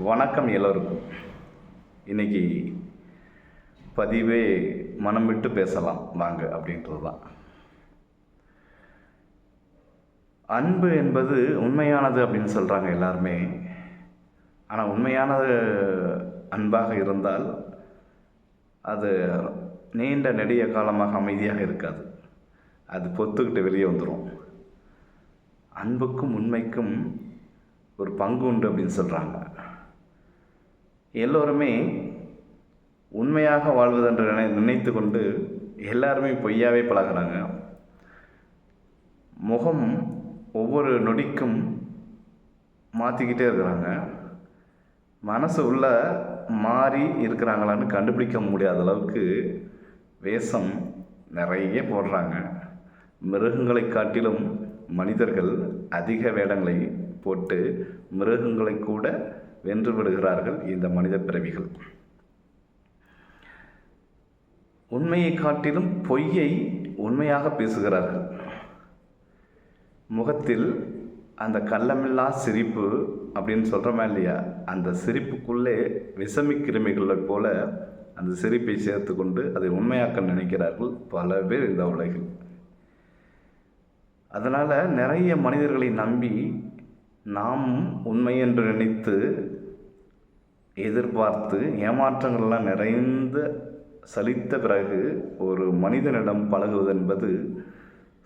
வணக்கம் எல்லோருக்கும். இன்றைக்கி பதிவே மனம் விட்டு பேசலாம் வாங்க அப்படின்றது தான். அன்பு என்பது உண்மையானது அப்படின்னு சொல்கிறாங்க எல்லாருமே. ஆனால் உண்மையானது அன்பாக இருந்தால் அது நீண்ட நெடிய காலமாக அமைதியாக இருக்காது. அது பொத்துக்கிட்டு வெளியே வந்துடும். அன்புக்கும் உண்மைக்கும் ஒரு பங்கு உண்டு அப்படின்னு சொல்கிறாங்க. எல்லோருமே உண்மையாக வாழ்வதென்று நினைத்து கொண்டு எல்லாருமே பொய்யாவே பழகிறாங்க. முகம் ஒவ்வொரு நொடிக்கும் மாற்றிக்கிட்டே இருக்கிறாங்க. மனசு உள்ள மாறி இருக்கிறாங்களான்னு கண்டுபிடிக்க முடியாத அளவுக்கு வேஷம் நிறைய போடுறாங்க. மிருகங்களை காட்டிலும் மனிதர்கள் அதிக வேடங்களை போட்டு மிருகங்களை கூட வென்று விடுகிறார்கள் இந்த மனித பிறவிகள். உண்மையை காட்டிலும் பொய்யை உண்மையாக பேசுகிறார்கள். முகத்தில் அந்த கள்ளமில்லா சிரிப்பு அப்படின்னு சொல்கிறோமா இல்லையா, அந்த சிரிப்புக்குள்ளே விஷமி கிருமிகளைப் போல அந்த சிரிப்பை சேர்த்து கொண்டு அதை உண்மையாக்க நினைக்கிறார்கள் பல பேர் இந்த உலகில். அதனால் நிறைய மனிதர்களை நம்பி நாம் உண்மை என்று நினைத்து எதிர்பார்த்து ஏமாற்றங்கள்லாம் நிறைந்து சலித்த பிறகு ஒரு மனிதனிடம் பழகுவது என்பது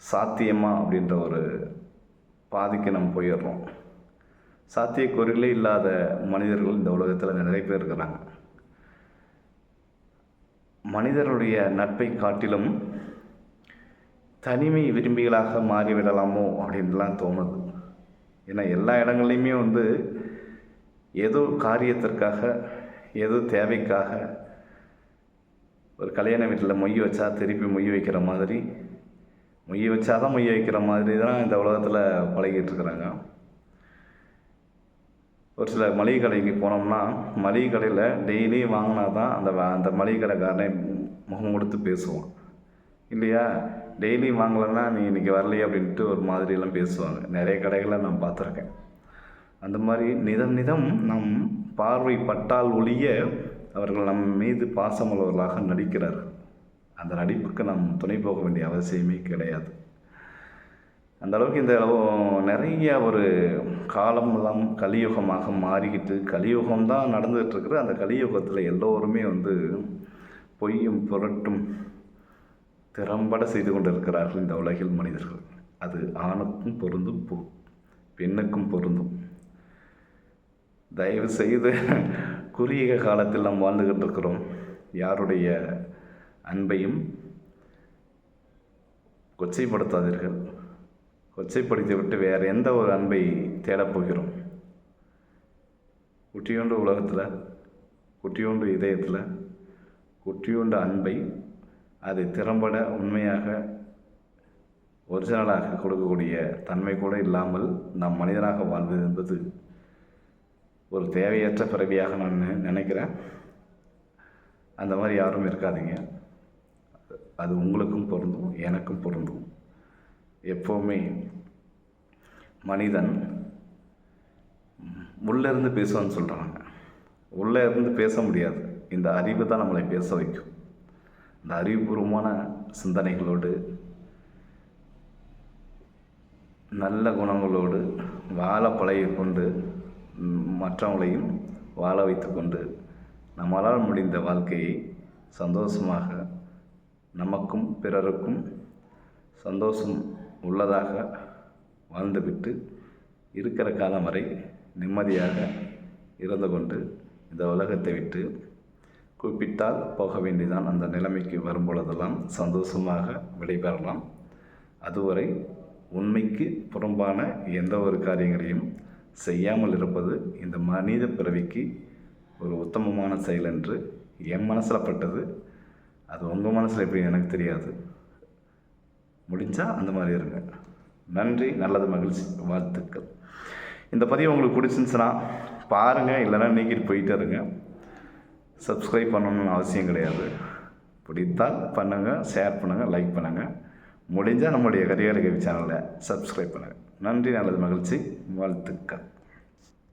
சாத்தியமா அப்படின்ற ஒரு பாதிக்கு நம்ம போயிடுறோம். சாத்தியக்கூறுகளே இல்லாத மனிதர்கள் இந்த உலகத்தில் நிறைய பேர் இருக்கிறாங்க. மனிதர்களுடைய நட்பை காட்டிலும் தனிமை விரும்பிகளாக மாறிவிடலாமோ அப்படின்லாம் தோணுது. ஏன்னா எல்லா இடங்கள்லையுமே ஏதோ காரியத்திற்காக ஏதோ தேவைக்காக ஒரு கல்யாண வீட்டில் மொய் வச்சா திருப்பி மொய் வைக்கிற மாதிரி, மொய் வச்சாதான் மொய் வைக்கிற மாதிரி தான் இந்த உலகத்தில் பழகிட்டு இருக்கிறாங்க. ஒரு சில மளிகை கடைக்கு போனோம்னா மளிகை கடையில் டெய்லி வாங்கினா தான் அந்த மளிகை கடைக்காரனை முகம் கொடுத்து பேசுவான் இல்லையா. டெய்லி வாங்கலைன்னா நீ இன்றைக்கி வரலையே அப்படின்ட்டு ஒரு மாதிரியெல்லாம் பேசுவாங்க. நிறைய கடைகளை நான் பார்த்துருக்கேன். அந்த மாதிரி நிதம் நம் பார்வை பட்டால் ஒழிய அவர்கள் நம் மீது பாசமுள்ளவர்களாக நடிக்கிறார்கள். அந்த நடிப்புக்கு நாம் துணை போக வேண்டிய அவசியமே கிடையாது. அந்த அளவுக்கு இந்த நிறைய ஒரு காலமெல்லாம் கலியுகமாக மாறிக்கிட்டு கலியுகம்தான் நடந்துகிட்ருக்குற அந்த கலியுகத்தில் எல்லோருமே பொய்யும் புரட்டும் திறம்பட செய்து கொண்டு இருக்கிறார்கள் இந்த உலகில் மனிதர்கள். அது ஆணுக்கும் பொருந்தும் பெண்ணுக்கும் பொருந்தும். தயவு செய்து குறுகிய காலத்தில் நாம் வாழ்ந்துகிட்டு இருக்கிறோம். யாருடைய அன்பையும் கொச்சைப்படுத்தாதீர்கள். கொச்சைப்படுத்தி விட்டு வேறு எந்த ஒரு அன்பை தேடப்போகிறோம்? குட்டியோண்டு உலகத்தில், குட்டியோண்டு இதயத்தில், குட்டியோண்டு அன்பை அதை திறம்பட உண்மையாக ஒரிஜினலாக கொடுக்கக்கூடிய தன்மை கூட இல்லாமல் நாம் மனிதனாக வாழ்வது என்பது ஒரு தேவையற்ற பிறவியாக நான் நினைக்கிறேன். அந்த மாதிரி யாரும் இருக்காதீங்க. அது உங்களுக்கும் பொருந்தும், எனக்கும் பொருந்தும். எப்போவுமே மனிதன் உள்ளேருந்து பேசுவான்னு சொல்கிறாங்க. உள்ளே இருந்து பேச முடியாது. இந்த அறிவு தான் நம்மளை பேச வைக்கும். இந்த அறிவுபூர்வமான சிந்தனைகளோடு நல்ல குணங்களோடு வாழ பழகிக்கொண்டு மற்றவங்களையும் வாழ வைத்து கொண்டு நம்மளால் முடிந்த வாழ்க்கையை சந்தோஷமாக நமக்கும் பிறருக்கும் சந்தோஷம் உள்ளதாக வாழ்ந்துவிட்டு இருக்கிற காலம் வரை நிம்மதியாக இருந்து கொண்டு இந்த உலகத்தை விட்டு கூப்பிட்டால் போக வேண்டியதான். அந்த நிலைமைக்கு வரும்பொழுதெல்லாம் சந்தோஷமாக விடைபெறலாம். அதுவரை உண்மைக்கு புறம்பான எந்த ஒரு காரியங்களையும் செய்யாமல் இருப்பது இந்த மனித பிறவிக்கு ஒரு உத்தமமான செயல் என்று என் மனசில் பட்டது. அது உங்கள் மனசில் எப்படி எனக்கு தெரியாது. முடிஞ்சால் அந்த மாதிரி இருங்க. நன்றி, நல்லது, மகிழ்ச்சி, வாழ்த்துக்கள். இந்த பதிவு உங்களுக்கு பிடிச்சிருந்துச்சுன்னா பாருங்கள், இல்லைன்னா நீக்கிட்டு போயிட்டே இருங்க. சப்ஸ்கிரைப் பண்ணணும்னு அவசியம் கிடையாது. பிடித்தால் பண்ணுங்கள், ஷேர் பண்ணுங்கள், லைக் பண்ணுங்கள். முடிஞ்சால் நம்முடைய கரிகால கேவி சேனலை சப்ஸ்கிரைப் பண்ணுங்கள். நன்றி, நல்லது, மகிழ்ச்சி, வாழ்த்துக்கள்.